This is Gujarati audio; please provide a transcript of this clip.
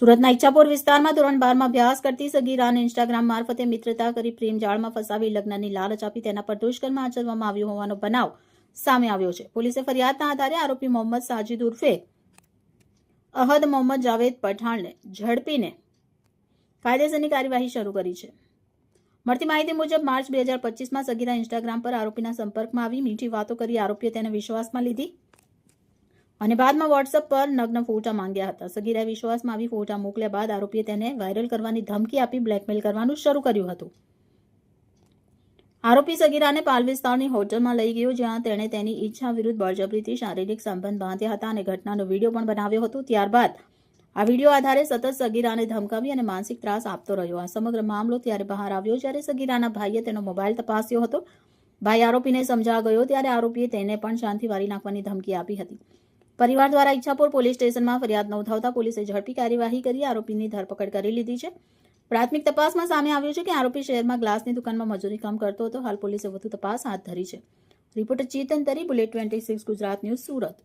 સુરતના ઈચ્છાપુર વિસ્તારમાં ધોરણ 12 માં અભ્યાસ કરતી સગીરાને ઇન્સ્ટાગ્રામ મારફતે મિત્રતા કરી પ્રેમ જાળમાં ફસાવી લગ્નની લાલચ આપી તેના પર દુષ્કર્મ આચરવામાં આવ્યું હોવાનો બનાવ સામે આવ્યો છે. પોલીસે ફરિયાદના આધારે આરોપી મોહમ્મદ સાજિદ ઉર્ફે અહદ મોહમ્મદ જાવેદ પઠાણને ઝડપીને કાયદેસરની કાર્યવાહી શરૂ કરી છે. મળતી માહિતી મુજબ માર્ચ 2025માં સગીરા ઇન્સ્ટાગ્રામ પર આરોપીના સંપર્કમાં આવી મીઠી વાતો કરી આરોપીએ તેને વિશ્વાસમાં લીધી અને બાદમાં વોટ્સએપ પર નગ્ન ફોટા માંગ્યા હતા. સગીરાએ વિશ્વાસમાં આવી ફોટા મોકલ્યા બાદ આરોપીએ તેને વાયરલ કરવાની ધમકી આપી બ્લેકમેલ કરવાનું શરૂ કર્યું હતું. આરોપી સગીરાને પાલ વિસ્તારની હોટલમાં લઈ ગયો, જ્યાં તેણે તેની ઈચ્છા વિરુદ્ધ બળજબરીથી શારીરિક સંબંધ બાંધ્યા હતા અને ઘટનાનો વિડીયો પણ બનાવ્યો હતો. ત્યારબાદ આ વિડીયો આધારે સતત સગીરાને ધમકાવી અને માનસિક ત્રાસ આપતો રહ્યો. આ સમગ્ર મામલો ત્યારે બહાર આવ્યો જ્યારે સગીરાના ભાઈએ તેનો મોબાઈલ તપાસ્યો હતો. ભાઈ આરોપીને સમજા ગયો ત્યારે આરોપીએ તેને પણ શાંતિ વાળી નાખવાની ધમકી આપી હતી. પરિવાર દ્વારા ઈચ્છાપુર પોલીસ સ્ટેશનમાં ફરિયાદ નોંધાવતા પોલીસે ઝડપી કાર્યવાહી કરી આરોપીની ધરપકડ કરી લીધી છે. પ્રાથમિક તપાસમાં સામે આવ્યું છે કે આરોપી શહેરમાં ગ્લાસની દુકાનમાં મજૂરી કામ કરતો હતો. હાલ પોલીસે વધુ તપાસ હાથ ધરી છે. રિપોર્ટર ચેતન તરી, બુલેટ 26 ગુજરાત ન્યૂઝ, સુરત.